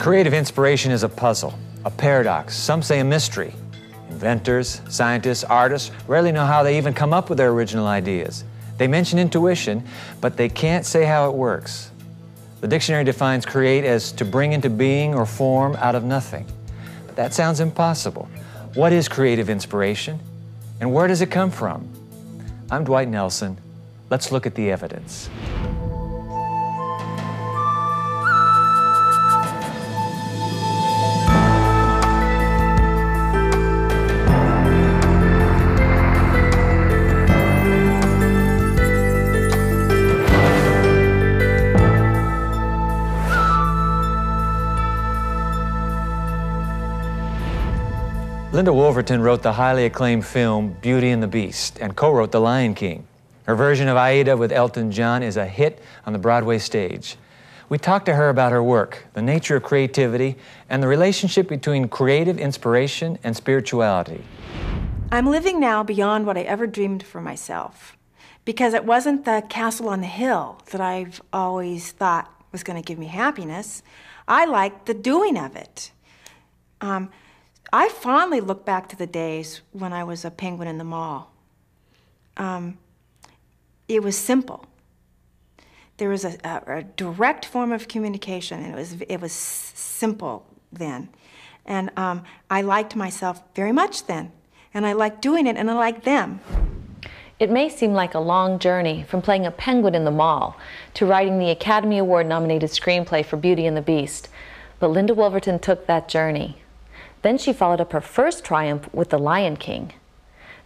Creative inspiration is a puzzle, a paradox, some say a mystery. Inventors, scientists, artists rarely know how they even come up with their original ideas. They mention intuition, but they can't say how it works. The dictionary defines create as to bring into being or form out of nothing. But that sounds impossible. What is creative inspiration? And where does it come from? I'm Dwight Nelson. Let's look at the evidence. Linda Wolverton wrote the highly acclaimed film Beauty and the Beast and co-wrote The Lion King. Her version of Aida with Elton John is a hit on the Broadway stage. We talked to her about her work, the nature of creativity, and the relationship between creative inspiration and spirituality. I'm living now beyond what I ever dreamed for myself, because it wasn't the castle on the hill that I've always thought was going to give me happiness. I liked the doing of it. I fondly look back to the days when I was a penguin in the mall. It was simple. There was a direct form of communication, and it was simple then. And I liked myself very much then, and I liked doing it, and I liked them. It may seem like a long journey from playing a penguin in the mall to writing the Academy Award-nominated screenplay for Beauty and the Beast, but Linda Wolverton took that journey. Then she followed up her first triumph with The Lion King.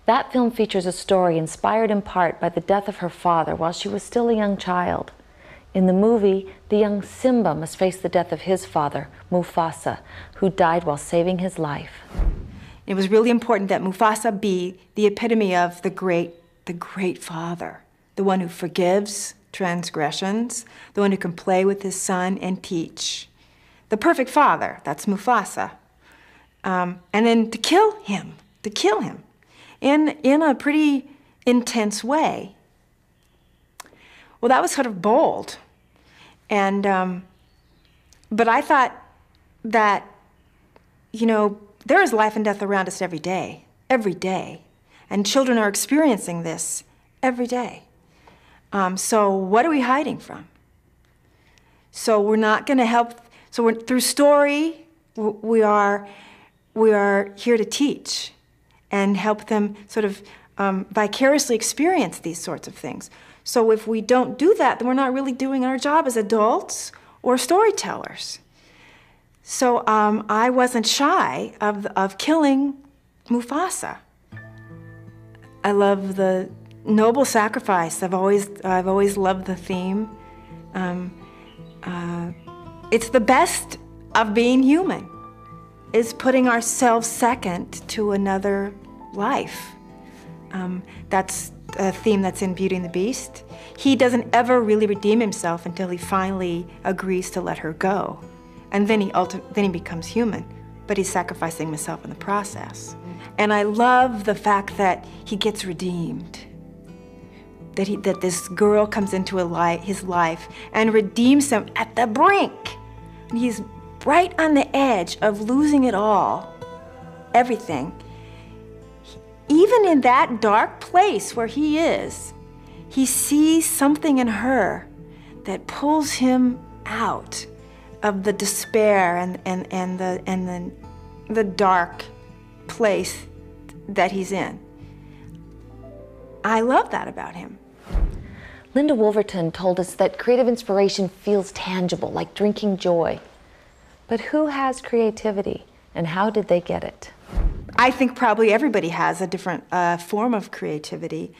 That film features a story inspired in part by the death of her father while she was still a young child. In the movie, the young Simba must face the death of his father, Mufasa, who died while saving his life. It was really important that Mufasa be the epitome of the great father, the one who forgives transgressions, the one who can play with his son and teach. The perfect father, that's Mufasa. And then to kill him in a pretty intense way. Well, that was sort of bold. And, but I thought that, you know, there is life and death around us every day. And children are experiencing this every day. So what are we hiding from? So we're not going to help, so through story, we are here to teach and help them sort of vicariously experience these sorts of things. So if we don't do that, then we're not really doing our job as adults or storytellers. So I wasn't shy of killing Mufasa. I love the noble sacrifice. I've always loved the theme. It's the best of being human, is putting ourselves second to another life. That's a theme that's in Beauty and the Beast. He doesn't ever really redeem himself until he finally agrees to let her go. And then he becomes human, but he's sacrificing himself in the process. And I love the fact that he gets redeemed. That this girl comes into his life and redeems him at the brink. And he's right on the edge of losing it all, everything. Even in that dark place where he is, he sees something in her that pulls him out of the despair and the dark place that he's in. I love that about him. Linda Wolverton told us that creative inspiration feels tangible, like drinking joy. But who has creativity, and how did they get it? I think probably everybody has a different form of creativity.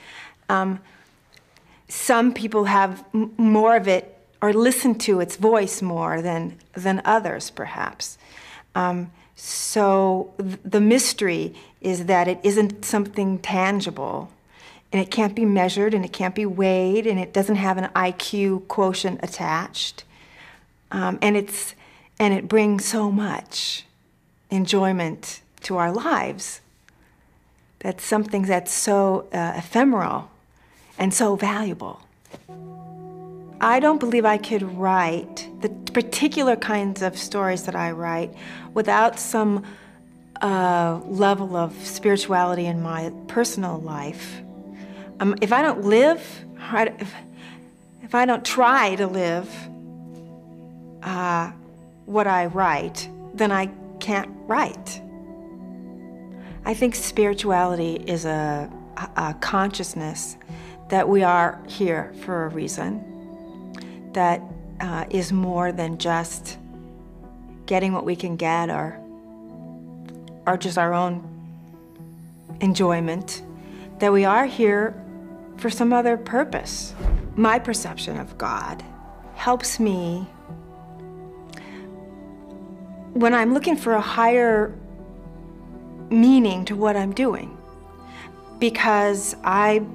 Some people have more of it, or listen to its voice more than others, perhaps. So the mystery is that it isn't something tangible, and it can't be measured, and it can't be weighed, and it doesn't have an IQ quotient attached. And it brings so much enjoyment to our lives. That's something that's so ephemeral and so valuable. I don't believe I could write the particular kinds of stories that I write without some level of spirituality in my personal life. If I don't live, if I don't try to live what I write, then I can't write. I think spirituality is a consciousness that we are here for a reason, that is more than just getting what we can get or just our own enjoyment, that we are here for some other purpose. My perception of God helps me when I'm looking for a higher meaning to what I'm doing, because I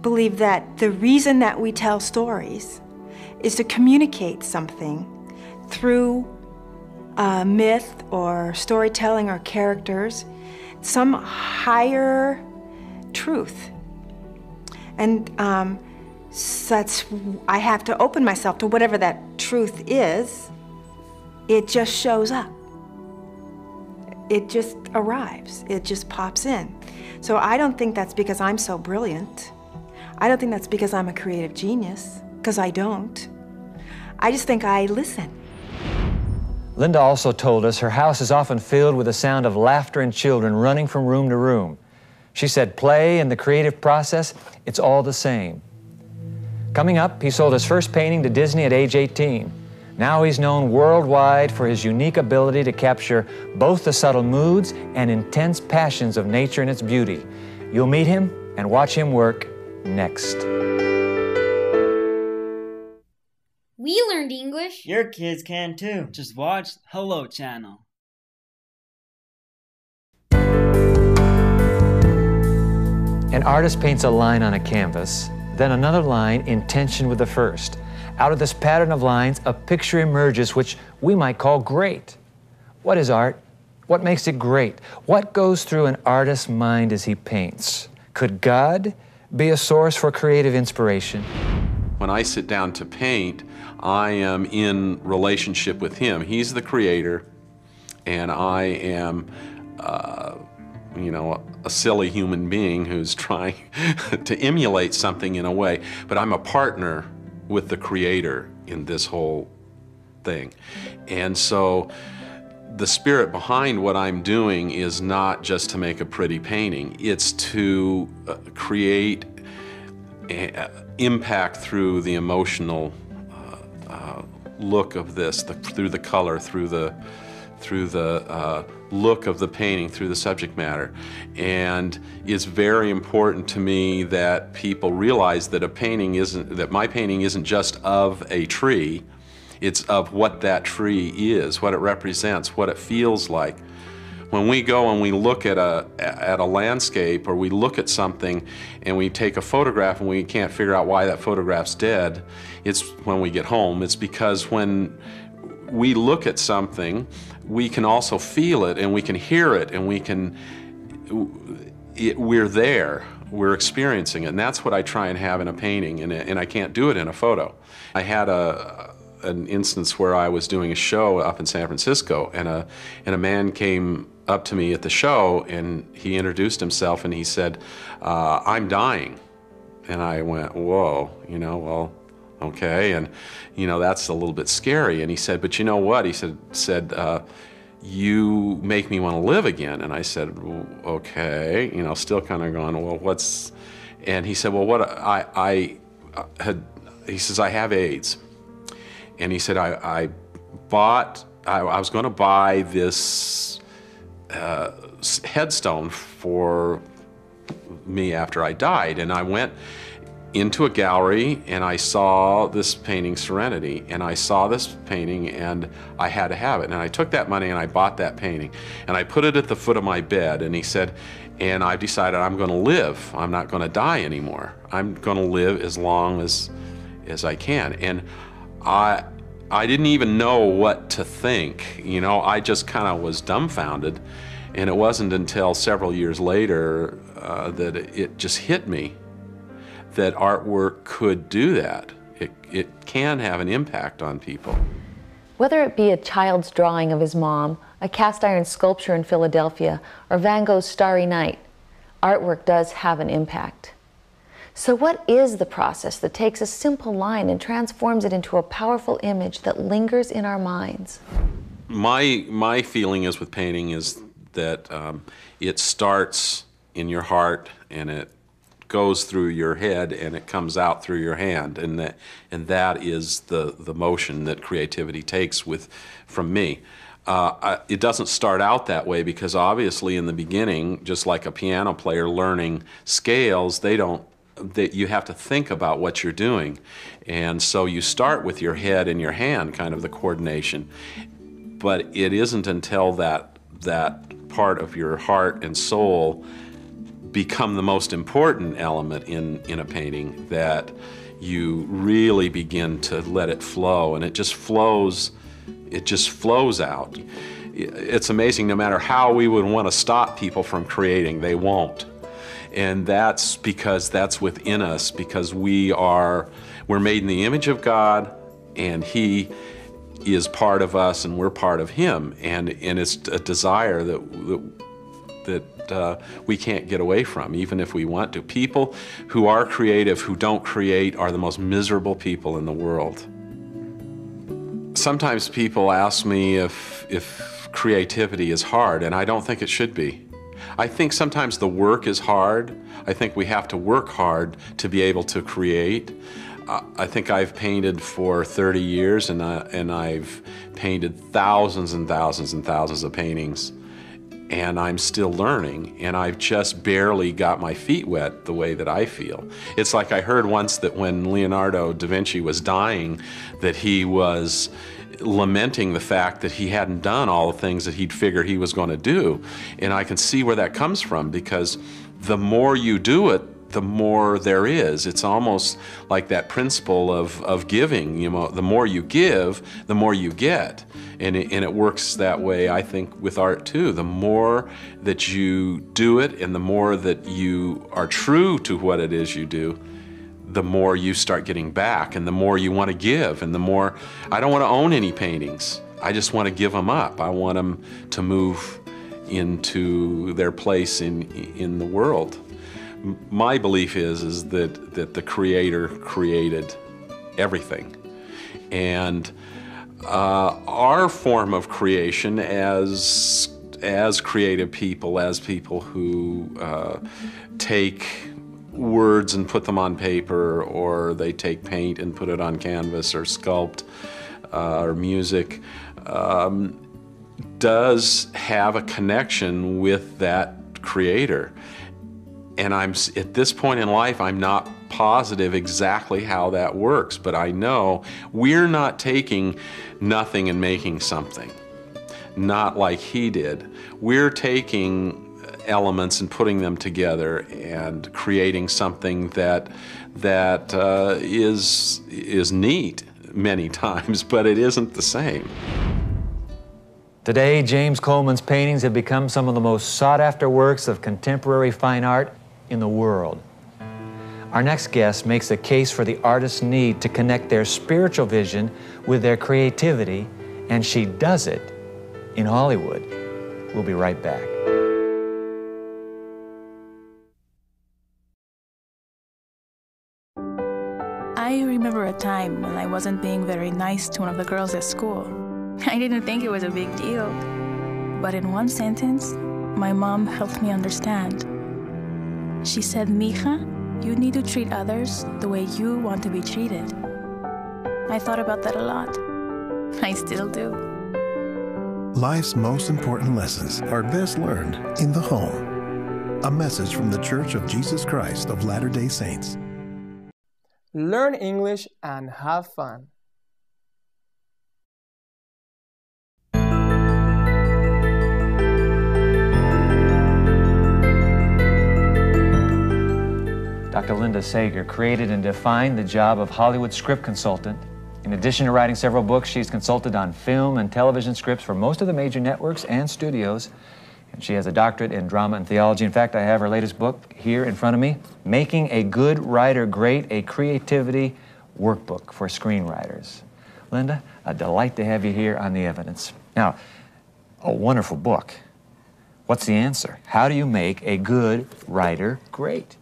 believe that the reason that we tell stories is to communicate something through myth or storytelling or characters, some higher truth. And I have to open myself to whatever that truth is. It just shows up. It just arrives. It just pops in. So I don't think that's because I'm so brilliant. I don't think that's because I'm a creative genius, because I don't. I just think I listen. Linda also told us her house is often filled with the sound of laughter and children running from room to room. She said play and the creative process, it's all the same. Coming up, he sold his first painting to Disney at age 18. Now he's known worldwide for his unique ability to capture both the subtle moods and intense passions of nature and its beauty. You'll meet him and watch him work next. We learned English. Your kids can too. Just watch Hello Channel. An artist paints a line on a canvas, then another line in tension with the first. Out of this pattern of lines, a picture emerges which we might call great. What is art? What makes it great? What goes through an artist's mind as he paints? Could God be a source for creative inspiration? When I sit down to paint, I am in relationship with him. He's the creator, and I am, a silly human being who's trying to emulate something in a way, but I'm a partner with the creator in this whole thing. And so the spirit behind what I'm doing is not just to make a pretty painting, it's to create impact through the emotional look of this, through the color, through the look of the painting, through the subject matter. And it's very important to me that people realize that my painting isn't just of a tree, it's of what that tree is, what it represents, what it feels like. When we go and we look at a landscape, or we look at something and we take a photograph and we can't figure out why that photograph's dead, it's when we get home. It's because when we look at something, we can also feel it and we can hear it and we're there, we're experiencing it. And that's what I try and have in a painting, and I can't do it in a photo. I had an instance where I was doing a show up in San Francisco, and a man came up to me at the show and he introduced himself and he said, I'm dying. And I went, whoa, well, okay, and that's a little bit scary. And he said, but you know what? He said, you make me want to live again. And I said, okay, still kind of going, well, what's? And he said, well, he says, I have AIDS. And he said, I was going to buy this headstone for me after I died, and I went into a gallery and I saw this painting, Serenity, and I saw this painting and I had to have it. And I took that money and I bought that painting and I put it at the foot of my bed. And he said, and I've decided I'm going to live. I'm not going to die anymore. I'm going to live as long as I can. And I didn't even know what to think. I just kind of was dumbfounded. And it wasn't until several years later that it just hit me that artwork could do that. It can have an impact on people. Whether it be a child's drawing of his mom, a cast iron sculpture in Philadelphia, or Van Gogh's Starry Night, artwork does have an impact. So what is the process that takes a simple line and transforms it into a powerful image that lingers in our minds? My feeling is with painting is that it starts in your heart and it goes through your head and it comes out through your hand, and that is the motion that creativity takes from me. It doesn't start out that way because obviously in the beginning, just like a piano player learning scales, you have to think about what you're doing, and so you start with your head and your hand, kind of the coordination. But it isn't until that part of your heart and soul become the most important element in a painting that you really begin to let it flow, and it just flows out. It's amazing, no matter how we would want to stop people from creating, they won't. And that's because that's within us, because we're made in the image of God, and He is part of us and we're part of Him, and it's a desire that we can't get away from, even if we want to. People who are creative, who don't create, are the most miserable people in the world. Sometimes people ask me if creativity is hard, and I don't think it should be. I think sometimes the work is hard. I think we have to work hard to be able to create. I think I've painted for 30 years, and I've painted thousands and thousands and thousands of paintings, and I'm still learning, and I've just barely got my feet wet the way that I feel. It's like I heard once that when Leonardo da Vinci was dying, that he was lamenting the fact that he hadn't done all the things that he'd figured he was going to do. And I can see where that comes from, because the more you do it, the more there is. It's almost like that principle of giving. You know, the more you give, the more you get. And it works that way, I think, with art too. The more that you do it and the more that you are true to what it is you do, the more you start getting back, and the more you want to give, and the more, I don't want to own any paintings. I just want to give them up. I want them to move into their place in the world. My belief is that the Creator created everything, and our form of creation as creative people, as people who take words and put them on paper, or they take paint and put it on canvas, or sculpt, or music, does have a connection with that Creator. And at this point in life, I'm not positive exactly how that works, but I know we're not taking nothing and making something, not like He did. We're taking elements and putting them together and creating something that is neat many times, but it isn't the same. Today, James Coleman's paintings have become some of the most sought-after works of contemporary fine art in the world. Our next guest makes a case for the artist's need to connect their spiritual vision with their creativity, and she does it in Hollywood. We'll be right back. I remember a time when I wasn't being very nice to one of the girls at school. I didn't think it was a big deal. But in one sentence, my mom helped me understand. She said, "Mija, you need to treat others the way you want to be treated." I thought about that a lot. I still do. Life's most important lessons are best learned in the home. A message from the Church of Jesus Christ of Latter-day Saints. Learn English and have fun. Dr. Linda Sager created and defined the job of Hollywood script consultant. In addition to writing several books, she's consulted on film and television scripts for most of the major networks and studios. And she has a doctorate in drama and theology. In fact, I have her latest book here in front of me, Making a Good Writer Great, a Creativity workbook for screenwriters. Linda, a delight to have you here on The Evidence. Now, a wonderful book. What's the answer? How do you make a good writer great?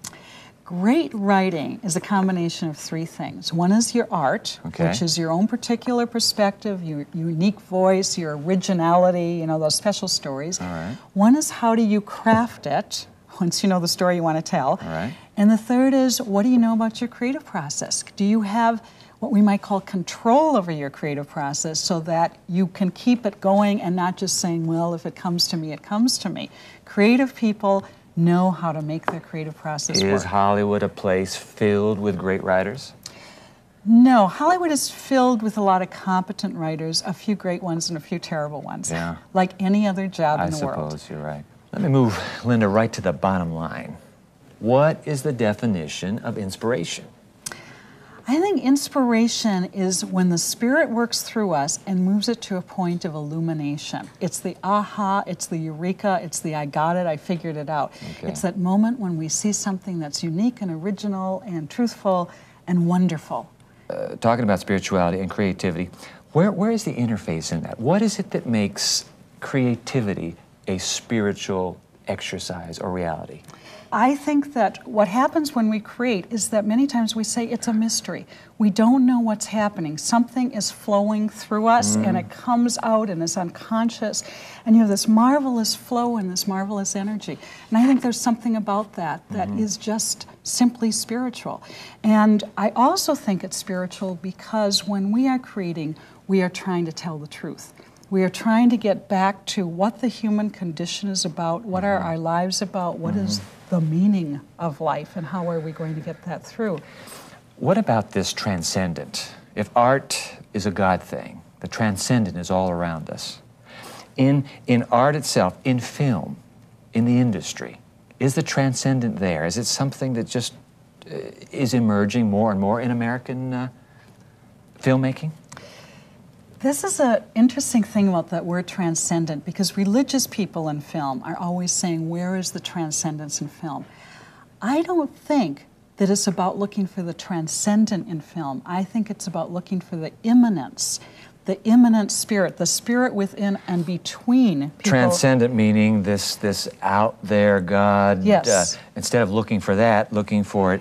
Great writing is a combination of three things. One is your art, which is your own particular perspective, your unique voice, your originality, you know, those special stories. All right. One is how do you craft it, once you know the story you want to tell. All right. And the third is, what do you know about your creative process? Do you have what we might call control over your creative process so that you can keep it going and not just saying, well, if it comes to me, it comes to me. Creative people know how to make their creative process work. Is Hollywood a place filled with great writers? No, Hollywood is filled with a lot of competent writers, a few great ones and a few terrible ones. Yeah. Like any other job in the world. I suppose you're right. Let me move, Linda, right to the bottom line. What is the definition of inspiration? I think inspiration is when the Spirit works through us and moves it to a point of illumination. It's the aha, it's the eureka, it's the I got it, I figured it out. Okay. It's that moment when we see something that's unique and original and truthful and wonderful. Talking about spirituality and creativity, where is the interface in that? What is it that makes creativity a spiritual exercise or reality? I think that what happens when we create is that many times we say it's a mystery. We don't know what's happening. Something is flowing through us and it comes out and is unconscious. And you have this marvelous flow and this marvelous energy. And I think there's something about that that is just simply spiritual. And I also think it's spiritual because when we are creating, we are trying to tell the truth. We are trying to get back to what the human condition is about, what are our lives about, what is the meaning of life, and how are we going to get that through. What about this transcendent? If art is a God thing, the transcendent is all around us. In art itself, in film, in the industry, is the transcendent there? Is it something that just is emerging more and more in American filmmaking? This is an interesting thing about that word transcendent, because religious people in film are always saying, where is the transcendence in film? I don't think that it's about looking for the transcendent in film. I think it's about looking for the immanence, the immanent spirit, the spirit within and between people. Transcendent meaning this out there God. Yes. Instead of looking for that, looking for it.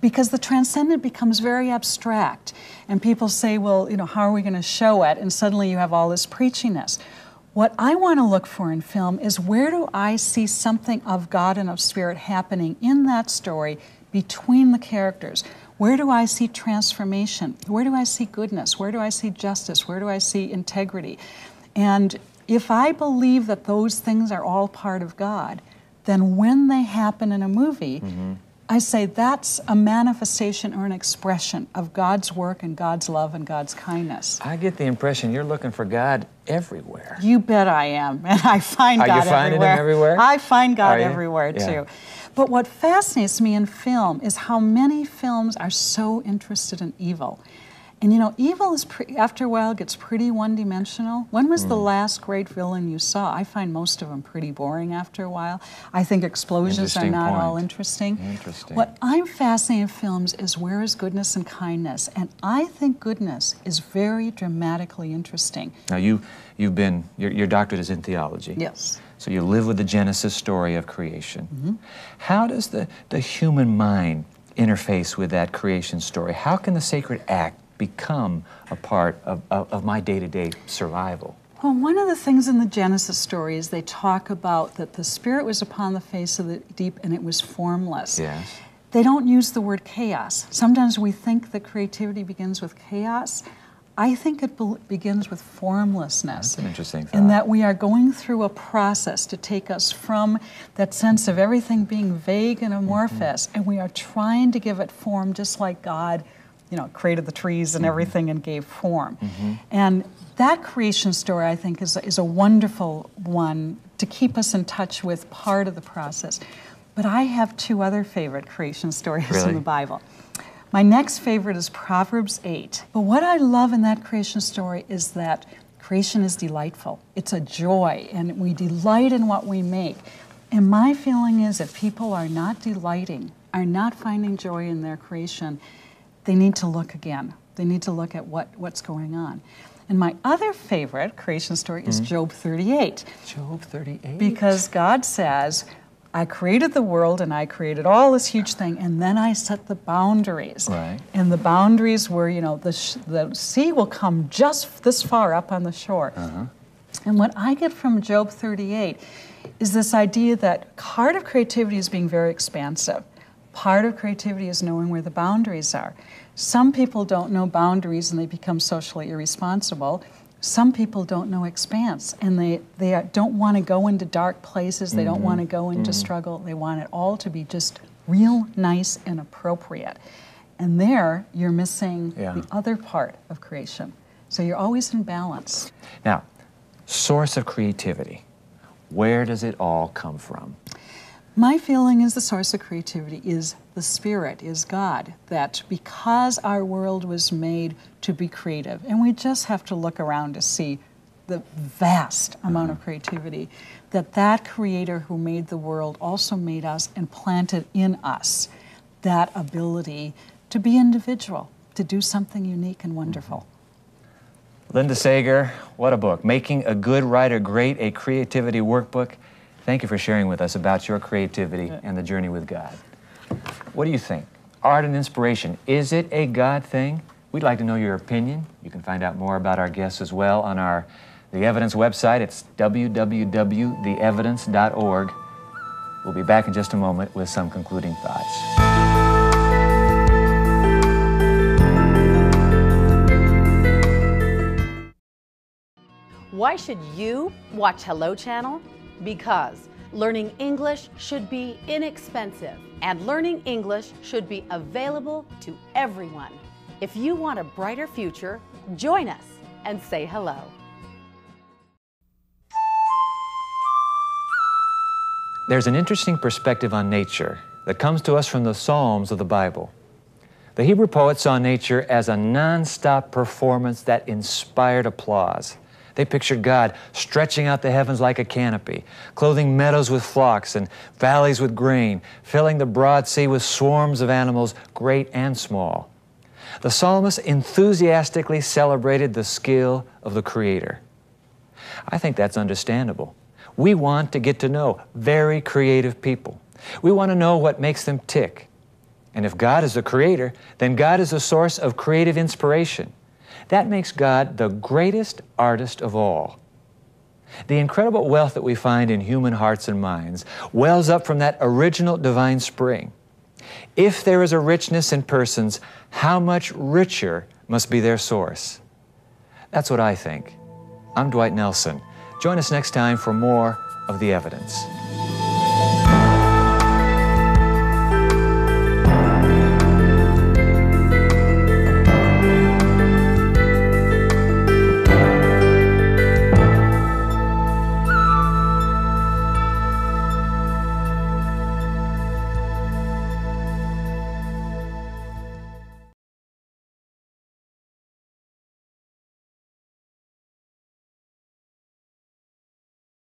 Because the transcendent becomes very abstract. And people say, well, you know, how are we going to show it? And suddenly you have all this preachiness. What I want to look for in film is, where do I see something of God and of Spirit happening in that story between the characters? Where do I see transformation? Where do I see goodness? Where do I see justice? Where do I see integrity? And if I believe that those things are all part of God, then when they happen in a movie, I say that's a manifestation or an expression of God's work and God's love and God's kindness. I get the impression you're looking for God everywhere. You bet I am, and I find God everywhere. Are you finding Him everywhere? I find God everywhere too. But what fascinates me in film is how many films are so interested in evil. And you know, evil is, after a while, gets pretty one-dimensional. When was the last great villain you saw? I find most of them pretty boring after a while. I think explosions are not all interesting. What I'm fascinated in films is, where is goodness and kindness? And I think goodness is very dramatically interesting. Now you've been, your doctorate is in theology. Yes. So you live with the Genesis story of creation. How does the human mind interface with that creation story? How can the sacred act become a part of my day-to-day survival? Well, one of the things in the Genesis story is they talk about that the Spirit was upon the face of the deep and it was formless. Yes. They don't use the word chaos. Sometimes we think that creativity begins with chaos. I think it begins with formlessness. That's an interesting thought. And that we are going through a process to take us from that sense of everything being vague and amorphous, and we are trying to give it form, just like God, you know, created the trees and everything and gave form. And that creation story, I think, is a wonderful one to keep us in touch with part of the process. But I have two other favorite creation stories in the Bible. My next favorite is Proverbs 8. But what I love in that creation story is that creation is delightful. It's a joy, and we delight in what we make. And my feeling is, if people are not delighting, are not finding joy in their creation, they need to look again. They need to look at what's going on. And my other favorite creation story is Job 38. Job 38? Because God says, I created the world and I created all this huge thing, and then I set the boundaries. Right. And the boundaries were, you know, the sea will come just this far up on the shore. And what I get from Job 38 is this idea that part of creativity is being very expansive. Part of creativity is knowing where the boundaries are. Some people don't know boundaries and they become socially irresponsible. Some people don't know expanse, and they don't want to go into dark places. They don't want to go into struggle. They want it all to be just real nice and appropriate. And there, you're missing the other part of creation. So you're always in balance. Now, source of creativity. Where does it all come from? My feeling is the source of creativity is the Spirit, is God, that because our world was made to be creative, and we just have to look around to see the vast amount of creativity, that Creator who made the world also made us and planted in us that ability to be individual, to do something unique and wonderful. Linda Sager, what a book. Making a Good Writer Great, a creativity workbook. Thank you for sharing with us about your creativity and the journey with God. What do you think? Art and inspiration, is it a God thing? We'd like to know your opinion. You can find out more about our guests as well on The Evidence website. It's www.theevidence.org. We'll be back in just a moment with some concluding thoughts. Why should you watch Hello Channel? Because learning English should be inexpensive, and learning English should be available to everyone. If you want a brighter future, join us and say hello. There's an interesting perspective on nature that comes to us from the Psalms of the Bible. The Hebrew poets saw nature as a non-stop performance that inspired applause. They pictured God stretching out the heavens like a canopy, clothing meadows with flocks and valleys with grain, filling the broad sea with swarms of animals, great and small. The psalmist enthusiastically celebrated the skill of the Creator. I think that's understandable. We want to get to know very creative people. We want to know what makes them tick. And if God is the Creator, then God is a source of creative inspiration. That makes God the greatest artist of all. The incredible wealth that we find in human hearts and minds wells up from that original divine spring. If there is a richness in persons, how much richer must be their source? That's what I think. I'm Dwight Nelson. Join us next time for more of The Evidence.